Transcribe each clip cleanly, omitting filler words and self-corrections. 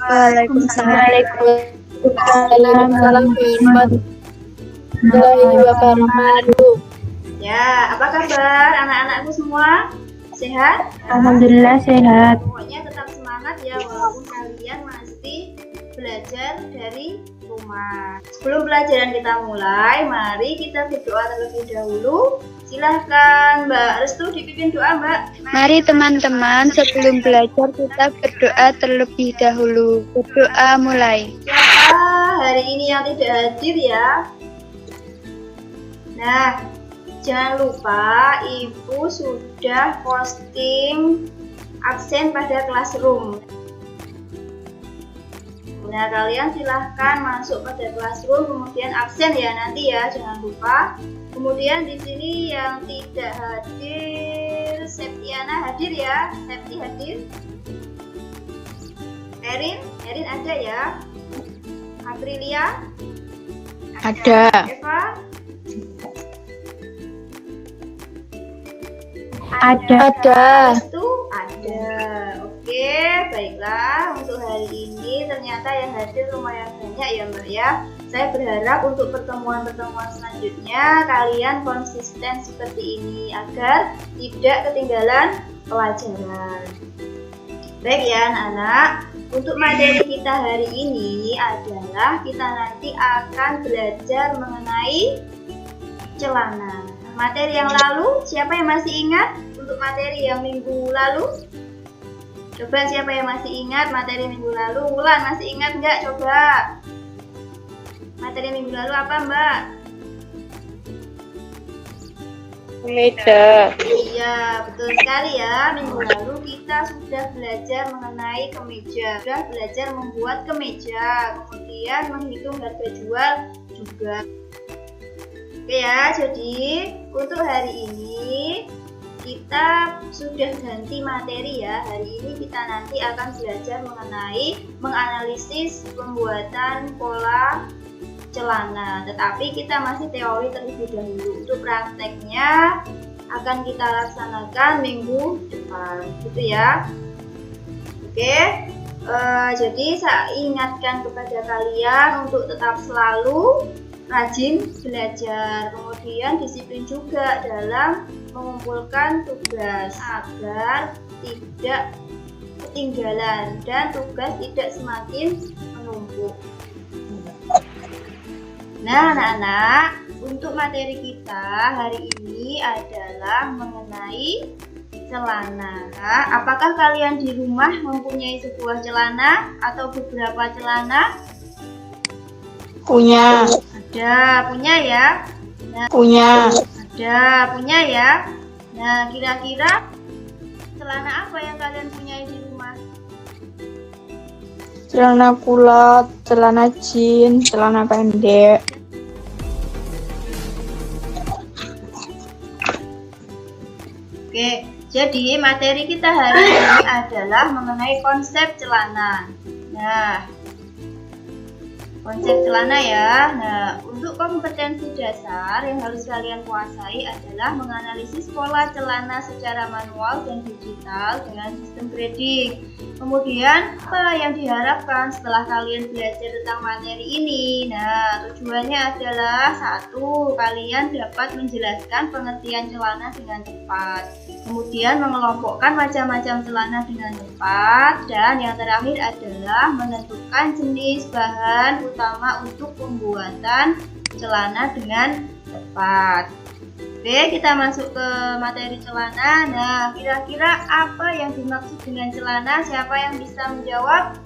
Waalaikumsalam. Waalaikumsalam warahmatullahi wabarakatuh. Ya, apa kabar anak-anakku semua? Sehat? Alhamdulillah sehat. Pokoknya tetap semangat ya, walaupun kalian masih belajar dari rumah. Sebelum pelajaran kita mulai, mari kita berdoa terlebih dahulu. Silahkan Mbak Restu dipimpin doa, Mbak. Mari teman-teman, sebelum belajar kita berdoa terlebih dahulu. Berdoa mulai. Siapa hari ini yang tidak hadir ya? Nah, jangan lupa Ibu sudah posting absen pada classroom. Nah, kalian silahkan masuk pada classroom, kemudian absen ya nanti ya, jangan lupa. Kemudian di sini yang tidak hadir, Septiana hadir ya, Septi hadir. Erin ada ya. Aprilia Ada. Eva Ada. itu ada. Oke, baiklah. Untuk hari ini ternyata yang hadir lumayan banyak ya Mbak ya. Saya berharap untuk pertemuan-pertemuan selanjutnya kalian konsisten seperti ini agar tidak ketinggalan pelajaran. Baik ya anak-anak, untuk materi kita hari ini adalah kita nanti akan belajar mengenai celana. Materi yang lalu, siapa yang masih ingat untuk materi yang minggu lalu? Coba siapa yang masih ingat materi minggu lalu? Wulan masih ingat nggak? Coba. Materi minggu lalu apa Mbak? Kemeja. Iya, betul sekali ya. Minggu lalu kita sudah belajar mengenai kemeja. Sudah belajar membuat kemeja. Kemudian menghitung harga jual juga. Oke ya, jadi untuk hari ini kita sudah ganti materi ya. Hari ini kita nanti akan belajar mengenai menganalisis pembuatan pola celana. Tetapi kita masih teori terlebih dahulu. Untuk prakteknya akan kita laksanakan minggu depan, gitu ya. Oke. Jadi saya ingatkan kepada kalian untuk tetap selalu rajin belajar, kemudian disiplin juga dalam mengumpulkan tugas agar tidak ketinggalan dan tugas tidak semakin menumpuk. Nah anak-anak, untuk materi kita hari ini adalah mengenai celana. Apakah kalian di rumah mempunyai sebuah celana atau beberapa celana? Punya. Ada, punya ya? Nah, Punya. ada, punya ya? Nah, kira-kira celana apa yang kalian punyai di rumah? Celana kulot, celana jeans, celana pendek. Oke, jadi materi kita hari ini adalah mengenai konsep celana. Nah, konsep celana ya. Nah, untuk kompetensi dasar yang harus kalian kuasai adalah menganalisis pola celana secara manual dan digital dengan sistem grading. Kemudian, apa yang diharapkan setelah kalian belajar tentang materi ini? Nah, tujuannya adalah satu, kalian dapat menjelaskan pengertian celana dengan tepat. Kemudian mengelompokkan macam-macam celana dengan tepat. Dan yang terakhir adalah menentukan jenis bahan utama untuk pembuatan celana dengan tepat. Oke, kita masuk ke materi celana. Nah, kira-kira apa yang dimaksud dengan celana? Siapa yang bisa menjawab?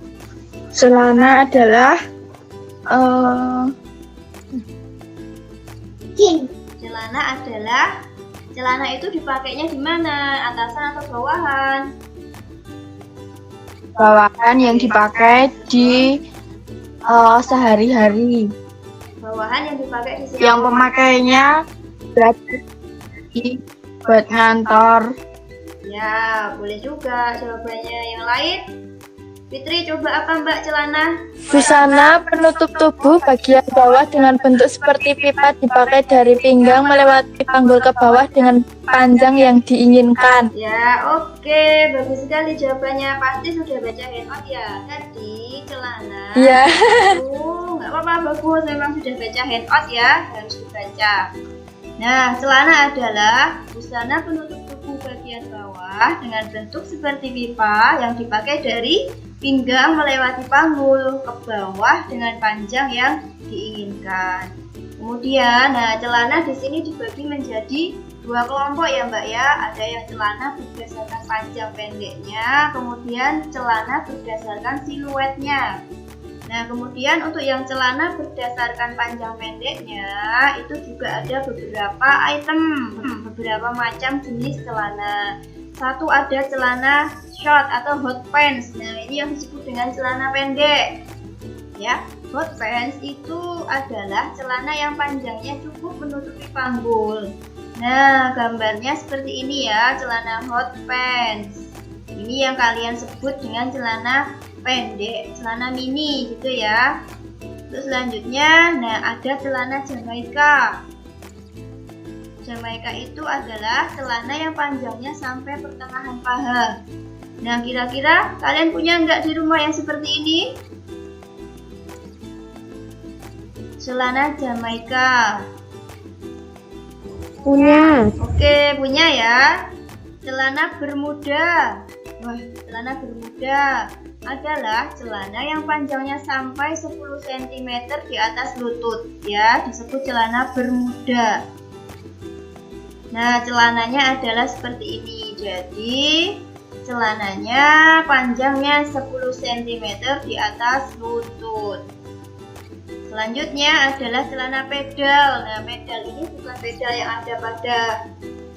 Celana adalah Celana itu dipakainya di mana? Atasan atau bawahan? bawahan yang dipakai di sehari-hari. Bawahan yang dipakai di sini. Yang pemakainya buat ngantor. Ya, boleh juga jawabannya. Yang lain? Fitri, coba apa Mbak celana? Busana penutup tubuh bagian bawah dengan bentuk seperti pipa dipakai dari pinggang melewati panggul ke bawah dengan panjang yang diinginkan. Ya, oke, bagus sekali jawabannya. Pasti sudah baca handout ya. Tadi celana. Iya. Nggak apa-apa, bagus. Memang sudah baca handout ya, harus dibaca. Nah, celana adalah busana penutup tubuh bagian bawah dengan bentuk seperti pipa yang dipakai dari pinggang melewati panggul ke bawah dengan panjang yang diinginkan. Kemudian, nah celana di sini dibagi menjadi dua kelompok ya Mbak ya. Ada yang celana berdasarkan panjang pendeknya, kemudian celana berdasarkan siluetnya. Nah, kemudian untuk yang celana berdasarkan panjang pendeknya itu juga ada beberapa item, beberapa macam jenis celana. Satu ada celana short atau hot pants. Nah, ini yang disebut dengan celana pendek. Ya, hot pants itu adalah celana yang panjangnya cukup menutupi panggul. Nah, gambarnya seperti ini ya, celana hot pants. Ini yang kalian sebut dengan celana pendek, celana mini gitu ya. Terus selanjutnya, nah ada celana Jamaika. Jamaika itu adalah celana yang panjangnya sampai pertengahan paha. Nah, kira-kira kalian punya nggak di rumah yang seperti ini? Celana Jamaika. Punya. Oke, punya ya. Celana Bermuda. Wah, celana Bermuda adalah celana yang panjangnya sampai 10 cm di atas lutut ya, disebut celana Bermuda. Nah, celananya adalah seperti ini. Jadi, celananya panjangnya 10 cm di atas lutut. Selanjutnya adalah celana pedal. Nah, pedal ini bukan pedal yang ada pada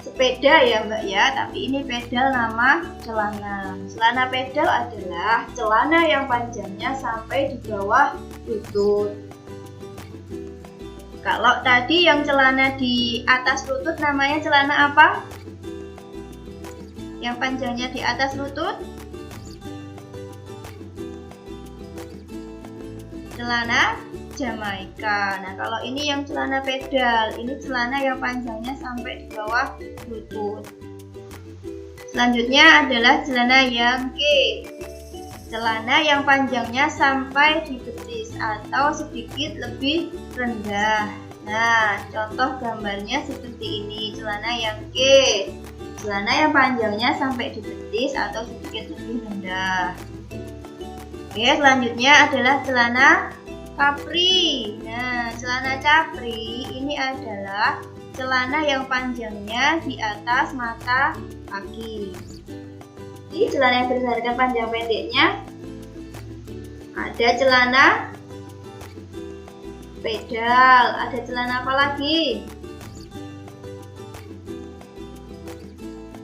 sepeda ya Mbak ya, tapi ini pedal nama celana. Celana pedal adalah celana yang panjangnya sampai di bawah lutut. Kalau tadi yang celana di atas lutut namanya celana apa? Yang panjangnya di atas lutut? Celana Jamaika. Nah, kalau ini yang celana pedal, ini celana yang panjangnya sampai di bawah lutut. Selanjutnya adalah celana Yankee. Celana yang panjangnya sampai di betis atau sedikit lebih rendah. Nah, contoh gambarnya seperti ini, celana Yankee. Celana yang panjangnya sampai di betis atau sedikit lebih rendah. Oke, selanjutnya adalah celana Capri. Nah, celana Capri ini adalah celana yang panjangnya di atas mata kaki. Ini celana yang berdasarkan panjang pendeknya. Ada celana pedal. Ada celana apa lagi?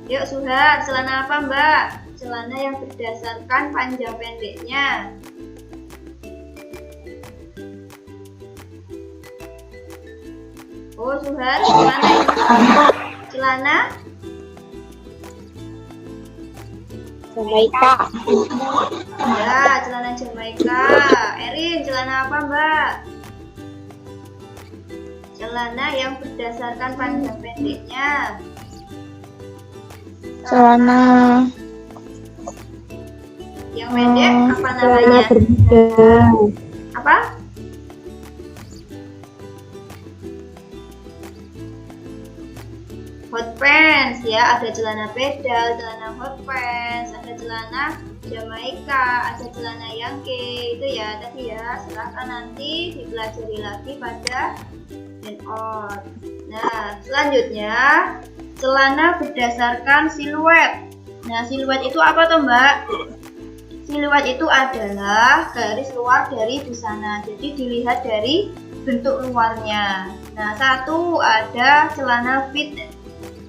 Yuk Suhar, celana apa Mbak? Celana yang berdasarkan panjang pendeknya. Oh, Suhar, celana ini. Celana Jamaika. ya, celana Jamaika. Erin, celana apa Mbak? Celana yang berdasarkan panjang pendeknya. Celana. Yang pendek apa namanya? Bermuda. Apa? Hot pants ya, ada celana pedal, celana hot pants, ada celana Jamaika, ada celana Yankee itu ya tadi ya. Silahkan nanti dipelajari lagi pada handout. Nah, selanjutnya celana berdasarkan siluet. Nah, siluet itu apa toh Mbak? Siluet itu adalah garis luar dari busana. Jadi dilihat dari bentuk luarnya. Nah, satu ada celana fitted.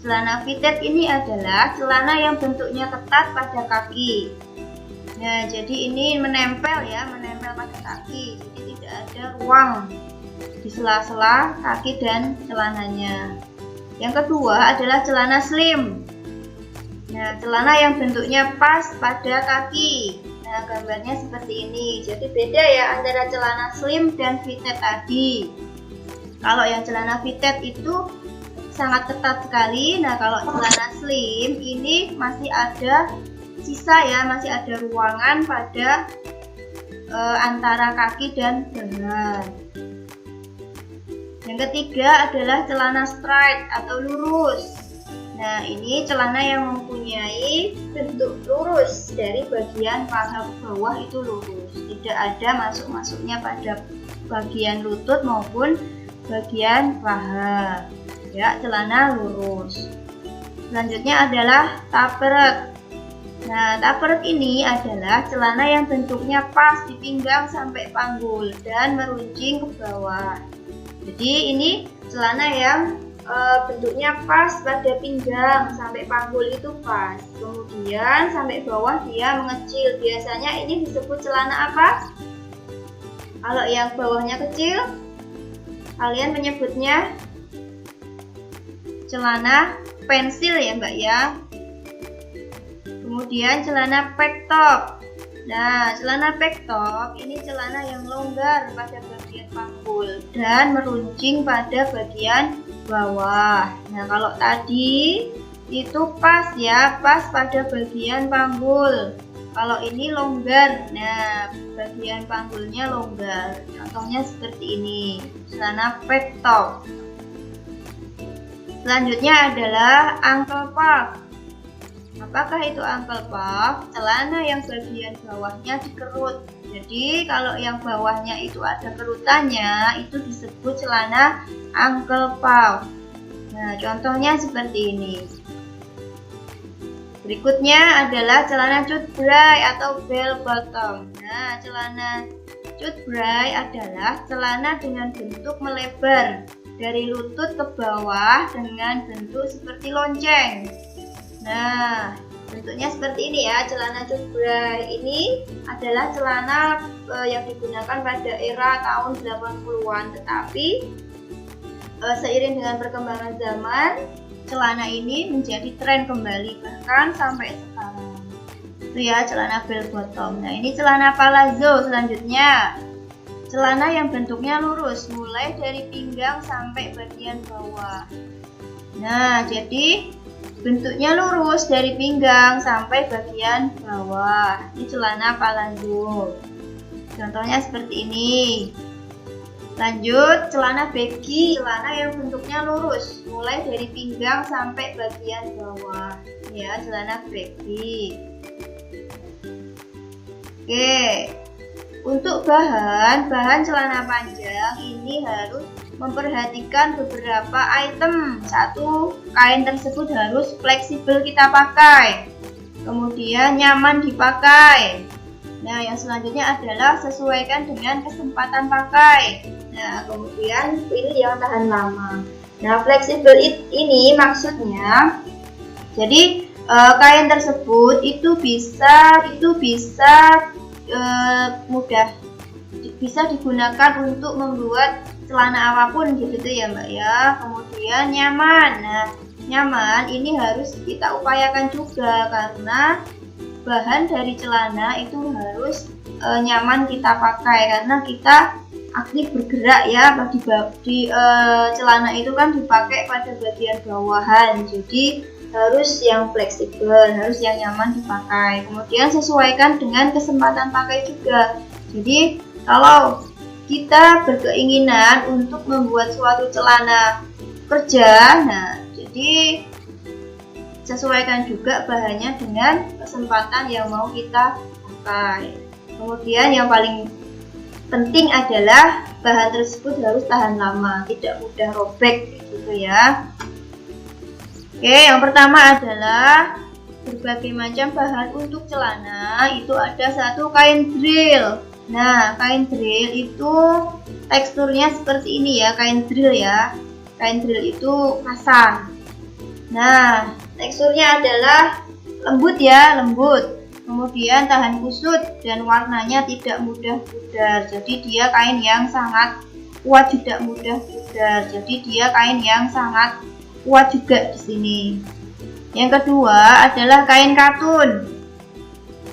Celana fitted ini adalah celana yang bentuknya ketat pada kaki. Nah, jadi ini menempel ya, menempel pada kaki. Jadi tidak ada ruang di sela-sela kaki dan celananya. Yang kedua adalah celana slim. Nah, celana yang bentuknya pas pada kaki. Nah, Nah, gambarnya seperti ini. Jadi beda ya antara celana slim dan fitted tadi. Kalau yang celana fitted itu sangat ketat sekali. Nah, kalau celana slim ini masih ada sisa ya, masih ada ruangan pada antara kaki dan bahan. Yang ketiga adalah celana straight atau lurus. Nah, ini celana yang mempunyai bentuk lurus, dari bagian paha ke bawah itu lurus, tidak ada masuk-masuknya pada bagian lutut maupun bagian paha. Ya, celana lurus. Selanjutnya adalah tapered. Nah, tapered ini adalah celana yang bentuknya pas di pinggang sampai panggul dan meruncing ke bawah. Jadi ini celana yang bentuknya pas pada pinggang sampai panggul itu pas. Kemudian sampai bawah dia mengecil. Biasanya ini disebut celana apa? Kalau yang bawahnya kecil, kalian menyebutnya celana pensil ya Mbak ya. Kemudian celana peg top. Nah, celana peg top ini celana yang longgar pada bagian panggul dan meruncing pada bagian bawah. Nah, kalau tadi itu pas ya, pas pada bagian panggul. Kalau ini longgar, nah bagian panggulnya longgar. Contohnya seperti ini, celana peg top. Selanjutnya adalah ankle puff. Apakah itu ankle puff? Celana yang bagian bawahnya dikerut. Jadi kalau yang bawahnya itu ada kerutannya, itu disebut celana ankle puff. Nah, contohnya seperti ini. Berikutnya adalah celana cut bray atau bell bottom. Nah, celana cut bray adalah celana dengan bentuk melebar dari lutut ke bawah dengan bentuk seperti lonceng. Nah, bentuknya seperti ini ya, celana cut bray. Ini adalah celana yang digunakan pada era tahun 80-an, tetapi seiring dengan perkembangan zaman, celana ini menjadi tren kembali bahkan sampai sekarang. Itu ya celana bell bottom. Nah, ini celana palazzo selanjutnya. Celana yang bentuknya lurus mulai dari pinggang sampai bagian bawah. Nah, jadi bentuknya lurus dari pinggang sampai bagian bawah. Ini celana palazzo. Contohnya seperti ini. Lanjut, celana baggy, celana yang bentuknya lurus mulai dari pinggang sampai bagian bawah. Ya, celana baggy. Oke. Untuk bahan celana panjang ini harus memperhatikan beberapa item. Satu, kain tersebut harus fleksibel kita pakai. Kemudian nyaman dipakai. Nah, yang selanjutnya adalah sesuaikan dengan kesempatan pakai. Nah, kemudian pilih yang tahan lama. Nah, fleksibel ini maksudnya, jadi kain tersebut itu bisa mudah bisa digunakan untuk membuat celana apapun gitu ya Mbak ya. Kemudian nyaman. Nah, nyaman ini harus kita upayakan juga karena bahan dari celana itu harus nyaman kita pakai karena kita aktif bergerak ya. Di celana itu kan dipakai pada bagian bawahan, jadi harus yang fleksibel, harus yang nyaman dipakai. Kemudian sesuaikan dengan kesempatan pakai juga. Jadi kalau kita berkeinginan untuk membuat suatu celana kerja, nah jadi sesuaikan juga bahannya dengan kesempatan yang mau kita pakai. Kemudian yang paling penting adalah bahan tersebut harus tahan lama, tidak mudah robek gitu ya. Oke, yang pertama adalah berbagai macam bahan untuk celana. Itu ada satu kain drill. Nah, kain drill itu teksturnya seperti ini ya, kain drill ya. Kain drill itu kasar. Nah, teksturnya adalah lembut ya, lembut. Kemudian tahan kusut dan warnanya tidak mudah pudar. Jadi dia kain yang sangat kuat, tidak mudah pudar. Jadi dia kain yang sangat kuat juga di sini. Yang kedua adalah kain katun.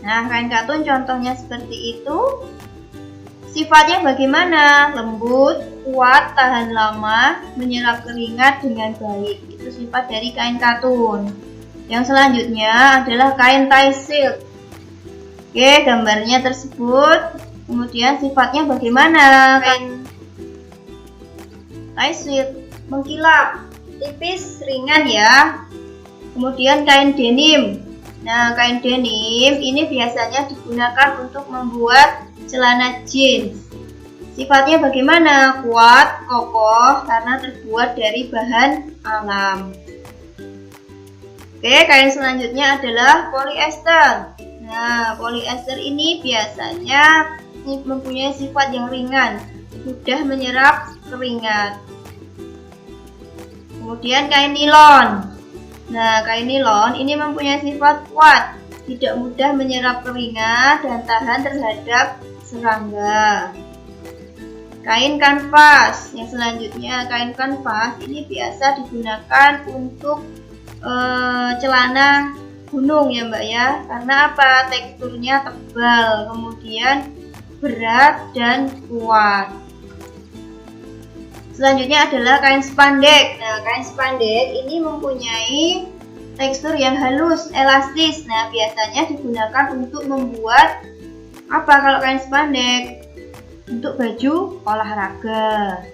Nah, kain katun contohnya seperti itu. Sifatnya bagaimana? Lembut, kuat, tahan lama, menyerap keringat dengan baik. Itu sifat dari kain katun. Yang selanjutnya adalah kain tie silk. Oke, gambarnya tersebut. Kemudian sifatnya bagaimana? Kain tie silk mengkilap, tipis, ringan ya. Kemudian kain denim. Nah, kain denim ini biasanya digunakan untuk membuat celana jeans. Sifatnya bagaimana? Kuat, kokoh karena terbuat dari bahan alam. Oke, kain selanjutnya adalah polyester. Nah, polyester ini biasanya mempunyai sifat yang ringan, mudah menyerap keringat. Kemudian kain nilon. Nah, kain nilon ini mempunyai sifat kuat, tidak mudah menyerap keringat dan tahan terhadap serangga. Kain kanvas. Yang selanjutnya kain kanvas ini biasa digunakan untuk celana gunung ya Mbak ya. Karena apa? Teksturnya tebal, kemudian berat dan kuat. Selanjutnya adalah kain spandek. Nah, kain spandek ini mempunyai tekstur yang halus, elastis. Nah, biasanya digunakan untuk membuat apa kalau kain spandek? Untuk baju olahraga.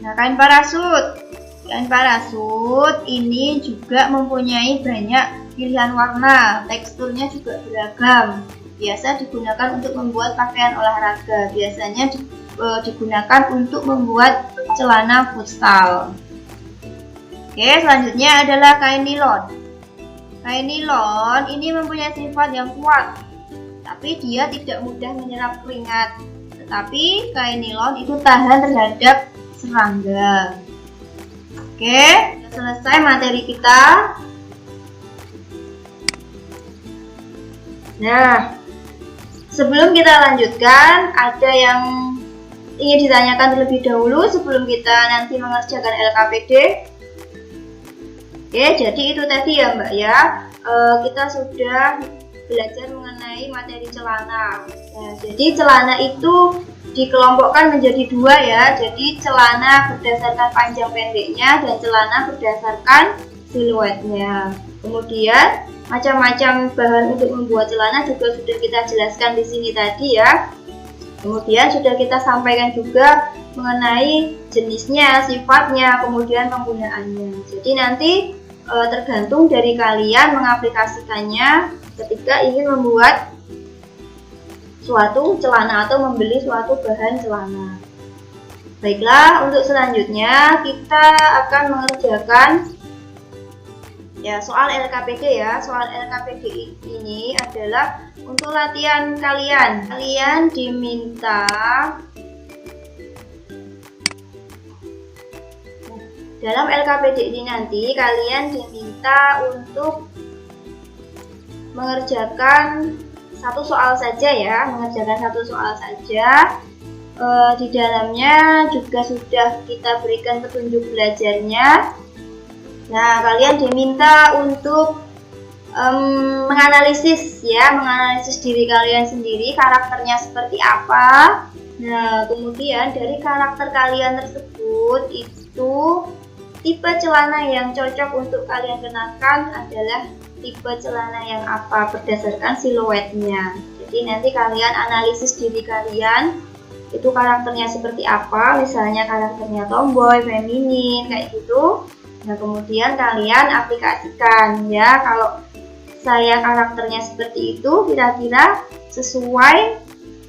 Nah, kain parasut. Kain parasut ini juga mempunyai banyak pilihan warna, teksturnya juga beragam. Biasa digunakan untuk membuat pakaian olahraga. Biasanya digunakan untuk membuat celana futsal. Oke, selanjutnya adalah kain nilon. Kain nilon ini mempunyai sifat yang kuat, tapi dia tidak mudah menyerap keringat. Tetapi kain nilon itu tahan terhadap serangga. Oke, selesai materi kita. Nah, sebelum kita lanjutkan, ada yang ingin ditanyakan terlebih dahulu sebelum kita nanti mengerjakan LKPD. Oke, jadi itu tadi ya Mbak ya. Kita sudah belajar mengenai materi celana. Nah, jadi celana itu dikelompokkan menjadi dua ya. Jadi celana berdasarkan panjang pendeknya dan celana berdasarkan siluetnya. Kemudian macam-macam bahan untuk membuat celana juga sudah kita jelaskan di sini tadi ya. Kemudian sudah kita sampaikan juga mengenai jenisnya, sifatnya, kemudian penggunaannya. Jadi nanti tergantung dari kalian mengaplikasikannya ketika ingin membuat suatu celana atau membeli suatu bahan celana. Baiklah, untuk selanjutnya kita akan mengerjakan ya soal LKPD ya. Soal LKPD ini adalah untuk latihan kalian. Kalian diminta dalam LKPD ini nanti kalian diminta untuk mengerjakan satu soal saja ya, mengerjakan satu soal saja. Di dalamnya juga sudah kita berikan petunjuk belajarnya. Nah, kalian diminta untuk menganalisis ya, menganalisis diri kalian sendiri, karakternya seperti apa. Nah, kemudian dari karakter kalian tersebut itu tipe celana yang cocok untuk kalian kenakan adalah tipe celana yang apa berdasarkan siluetnya. Jadi nanti kalian analisis diri kalian itu karakternya seperti apa, misalnya karakternya tomboy, feminin kayak gitu. Nah, kemudian kalian aplikasikan ya, kalau saya karakternya seperti itu kira-kira sesuai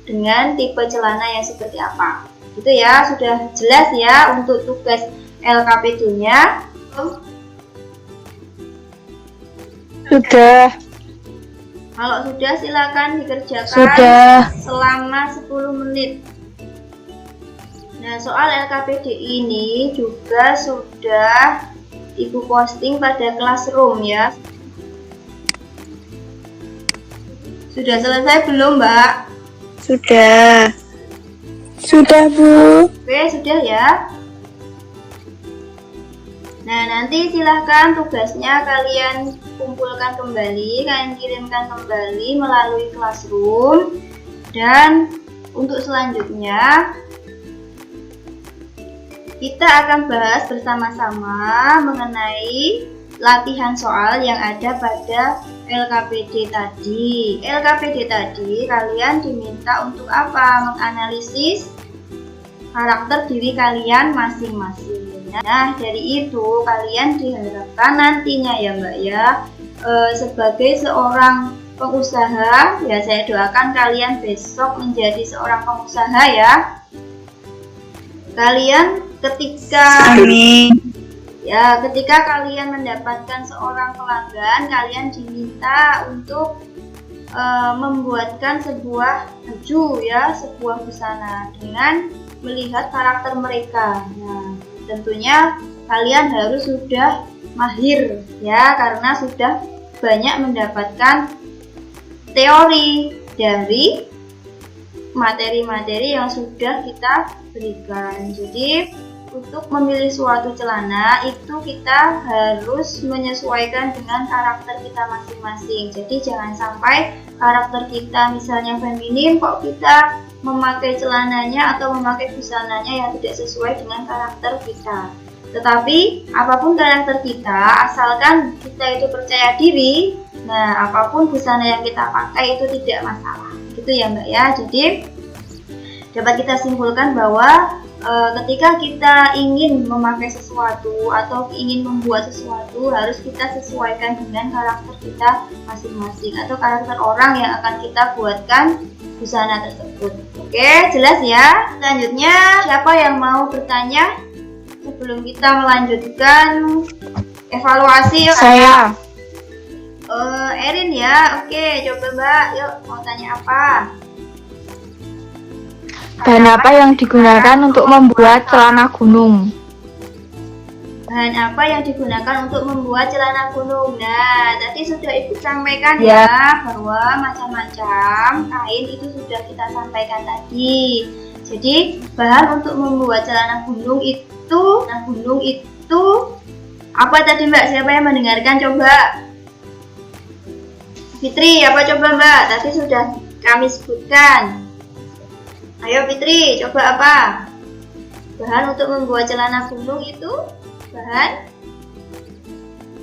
dengan tipe celana yang seperti apa. Gitu ya, sudah jelas ya untuk tugas LKPD-nya. Sudah. Kalau sudah silakan dikerjakan Sudah. selama 10 menit. Nah, soal LKPD ini juga sudah Ibu posting pada Classroom ya. Sudah selesai belum, Mbak? Sudah. Sudah, Bu. Oke, sudah ya. Nah, nanti silahkan tugasnya kalian kumpulkan kembali, kalian kirimkan kembali melalui Classroom. Dan untuk selanjutnya kita akan bahas bersama-sama mengenai latihan soal yang ada pada LKPD tadi. LKPD tadi kalian diminta untuk apa? Menganalisis karakter diri kalian masing-masing. Nah, dari itu kalian diharapkan nantinya ya Mbak ya, sebagai seorang pengusaha, ya saya doakan kalian besok menjadi seorang pengusaha ya. Kalian ketika ketika kalian mendapatkan seorang pelanggan, kalian diminta untuk membuatkan sebuah baju ya, sebuah busana dengan melihat karakter mereka. Nah, tentunya kalian harus sudah mahir ya, karena sudah banyak mendapatkan teori dari materi-materi yang sudah kita berikan. Jadi untuk memilih suatu celana itu kita harus menyesuaikan dengan karakter kita masing-masing. Jadi jangan sampai karakter kita misalnya feminim kok kita memakai celananya atau memakai busananya yang tidak sesuai dengan karakter kita. Tetapi apapun karakter kita, asalkan kita itu percaya diri, nah apapun busana yang kita pakai itu tidak masalah. Gitu ya Mbak ya. Jadi dapat kita simpulkan bahwa ketika kita ingin memakai sesuatu atau ingin membuat sesuatu, harus kita sesuaikan dengan karakter kita masing-masing atau karakter orang yang akan kita buatkan busana tersebut. Oke, jelas ya. Selanjutnya, siapa yang mau bertanya sebelum kita melanjutkan evaluasi? Saya. Erin ya. Oke, coba Mbak, yuk mau tanya apa? Bahan apa yang digunakan untuk membuat celana gunung? Bahan apa yang digunakan untuk membuat celana gunung? Nah, tadi sudah Ibu sampaikan ya, bahwa macam-macam kain itu sudah kita sampaikan tadi. Jadi, bahan untuk membuat celana gunung itu apa tadi Mbak? Siapa yang mendengarkan coba? Fitri, apa coba Mbak? Tadi sudah kami sebutkan. Ayo Fitri, coba apa? Bahan untuk membuat celana gunung itu bahan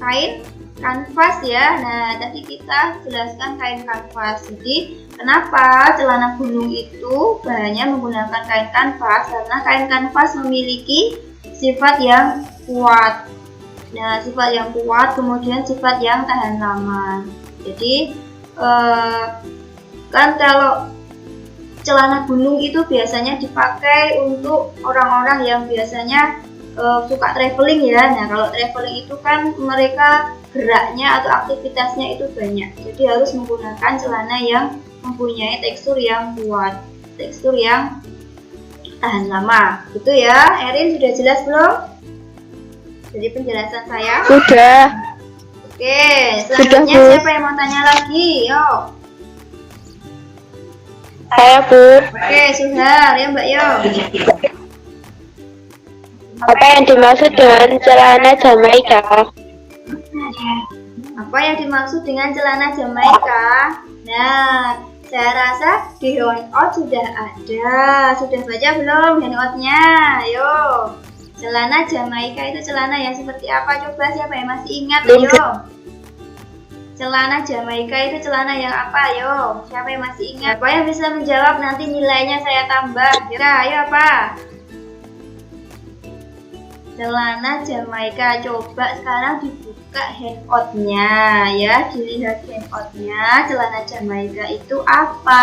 kain kanvas ya. Nah, tadi kita jelaskan kain kanvas. Jadi, kenapa celana gunung itu bahannya menggunakan kain kanvas? Karena kain kanvas memiliki sifat yang kuat. Nah, sifat yang kuat, kemudian sifat yang tahan lama. Jadi, kan kalau celana gunung itu biasanya dipakai untuk orang-orang yang biasanya suka traveling ya. Nah, kalau traveling itu kan mereka geraknya atau aktivitasnya itu banyak. Jadi harus menggunakan celana yang mempunyai tekstur yang kuat, tekstur yang tahan lama. Gitu ya. Erin, sudah jelas belum? Jadi penjelasan saya. Sudah. Oke, selanjutnya Sudah, Bu. siapa yang mau tanya lagi? Yuk. Saya, Bu. Oke, sudah ya Mbak Yo. Apa yang dimaksud dengan celana Jamaika? Apa yang dimaksud dengan celana Jamaika? Nah, saya rasa di handout sudah ada. Sudah baca belum handoutnya? Ayo. Celana Jamaika itu celana yang seperti apa? Coba siapa yang masih ingat? Ayo. Celana Jamaika itu celana yang apa? Ayo. Siapa yang masih ingat? Apa yang bisa menjawab? Nanti nilainya saya tambah. Kira, ayo apa? Celana Jamaika. Coba sekarang dibuka handoutnya ya, dilihat handoutnya. Celana Jamaika itu apa?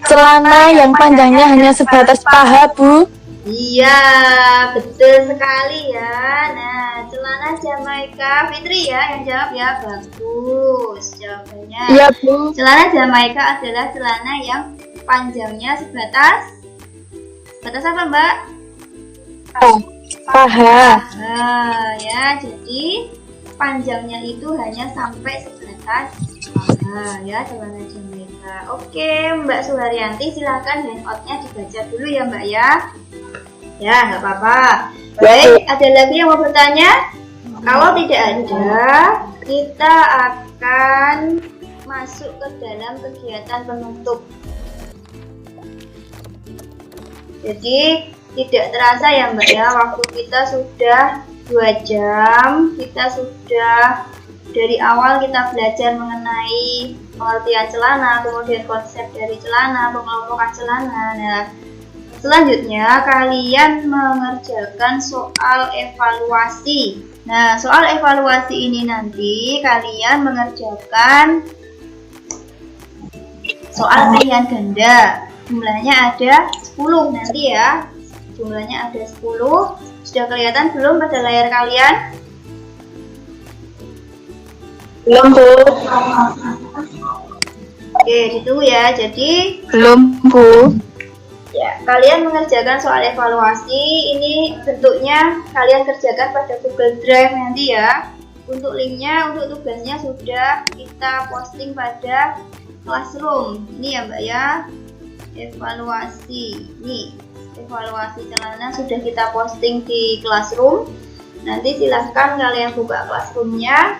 Celana yang panjangnya hanya sebatas paha, Bu. Iya, betul sekali ya. Nah, celana Jamaika, Fitri ya yang jawab ya, bagus jawabannya. Iya, Bu. Celana Jamaika adalah celana yang panjangnya sebatas apa Mbak? Paha. Nah, ya, jadi panjangnya itu hanya sampai sebatas paha ya, celana Jamaika. Oke, Mbak Suharyanti silakan handoutnya dibaca dulu ya Mbak ya. Ya, nggak apa-apa. Baik, ada lagi yang mau bertanya? Kalau tidak ada, kita akan masuk ke dalam kegiatan penutup. Jadi tidak terasa ya Mbak ya, waktu kita sudah 2 jam, kita sudah dari awal kita belajar mengenai pengertian celana, kemudian konsep dari celana, pengelompokan celana. Nah, selanjutnya kalian mengerjakan soal evaluasi. Nah, soal evaluasi ini nanti kalian mengerjakan soal pilihan ganda. Jumlahnya ada 10 nanti ya. Jumlahnya ada 10. Sudah kelihatan belum pada layar kalian? Belum, Bu. Oke, ditunggu ya. Jadi Belum, Bu. ya, kalian mengerjakan soal evaluasi. Ini bentuknya kalian kerjakan pada Google Drive nanti ya. Untuk linknya, untuk tugasnya sudah kita posting pada Classroom. Ini ya Mbak ya, evaluasi. Nih, evaluasi celana sudah kita posting di Classroom. Nanti silahkan kalian buka Classroom-nya.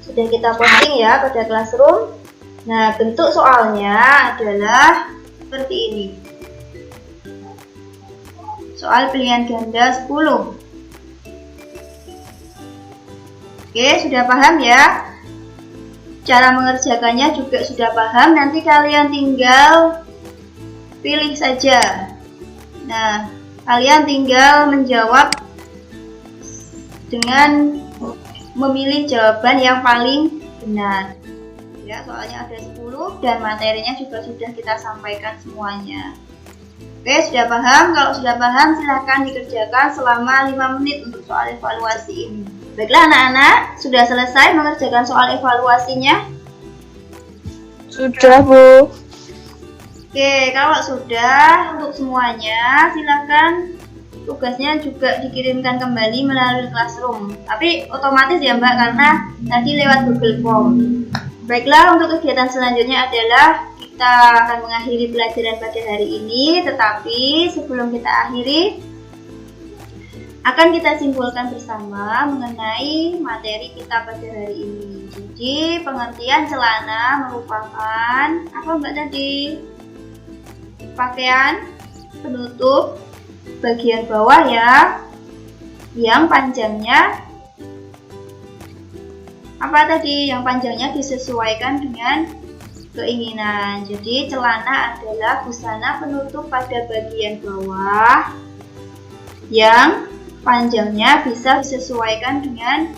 Sudah kita posting ya pada Classroom. Nah, bentuk soalnya adalah seperti ini. Soal pilihan ganda 10. Oke, sudah paham ya? Cara mengerjakannya juga sudah paham. Nanti kalian tinggal pilih saja. Nah, kalian tinggal menjawab dengan memilih jawaban yang paling benar. Ya, soalnya ada 10 dan materinya juga sudah kita sampaikan semuanya. Oke, sudah paham? Kalau sudah paham, silahkan dikerjakan selama 5 menit untuk soal evaluasi ini. Baiklah anak-anak, sudah selesai mengerjakan soal evaluasinya? Sudah, Bu. Oke, kalau sudah untuk semuanya, silahkan tugasnya juga dikirimkan kembali melalui Classroom. Tapi otomatis ya Mbak, karena tadi lewat Google Form. Baiklah, untuk kegiatan selanjutnya adalah kita akan mengakhiri pelajaran pada hari ini. Tetapi sebelum kita akhiri, akan kita simpulkan bersama mengenai materi kita pada hari ini. Jadi, pengertian celana merupakan apa Mbak tadi? Pakaian penutup bagian bawah ya, yang panjangnya apa tadi? Yang panjangnya disesuaikan dengan keinginan. Jadi, celana adalah busana penutup pada bagian bawah yang panjangnya bisa disesuaikan dengan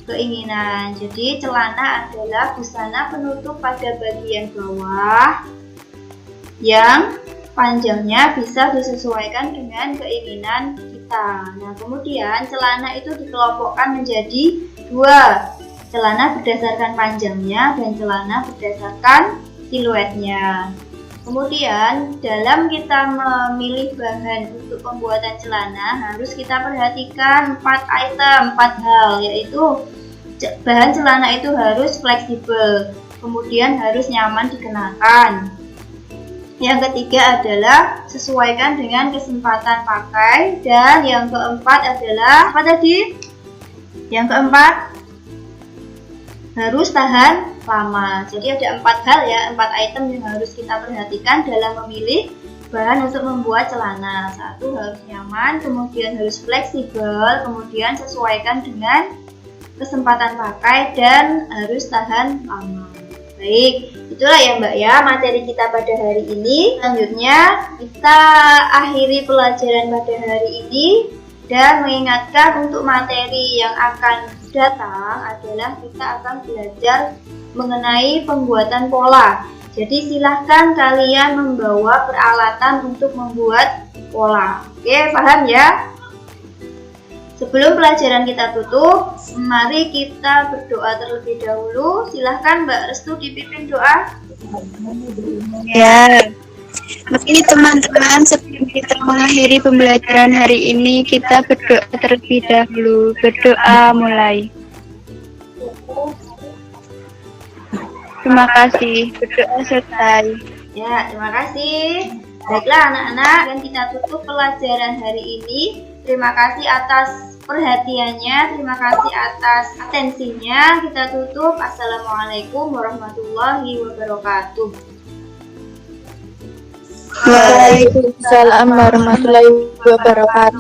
keinginan. Jadi celana adalah busana penutup pada bagian bawah yang panjangnya bisa disesuaikan dengan keinginan kita. Nah, kemudian celana itu dikelompokkan menjadi 2. Celana berdasarkan panjangnya dan celana berdasarkan siluetnya. Kemudian dalam kita memilih bahan untuk pembuatan celana harus kita perhatikan 4 item, 4 hal, yaitu bahan celana itu harus fleksibel, kemudian harus nyaman dikenakan. Yang ketiga adalah sesuaikan dengan kesempatan pakai, dan yang keempat adalah apa tadi? Yang keempat harus tahan lama. Jadi ada 4 hal ya, 4 item yang harus kita perhatikan dalam memilih bahan untuk membuat celana. 1, harus nyaman, kemudian harus fleksibel, kemudian sesuaikan dengan kesempatan pakai, dan harus tahan lama. Baik, itulah ya Mbak ya materi kita pada hari ini. Selanjutnya kita akhiri pelajaran pada hari ini dan mengingatkan untuk materi yang akan datang adalah kita akan belajar mengenai pembuatan pola. Jadi silahkan kalian membawa peralatan untuk membuat pola. Oke, paham ya? Sebelum pelajaran kita tutup, mari kita berdoa terlebih dahulu. Silahkan Mbak Restu dipimpin doa. Ya. Begini teman-teman, sebelum kita mengakhiri pembelajaran hari ini, kita berdoa terlebih dahulu. Berdoa mulai. Terima kasih. Berdoa selesai. Ya, terima kasih. Baiklah anak-anak, dan kita tutup pelajaran hari ini. Terima kasih atas perhatiannya. Terima kasih atas atensinya. Kita tutup. Assalamualaikum warahmatullahi wabarakatuh. Waalaikumsalam warahmatullahi wabarakatuh.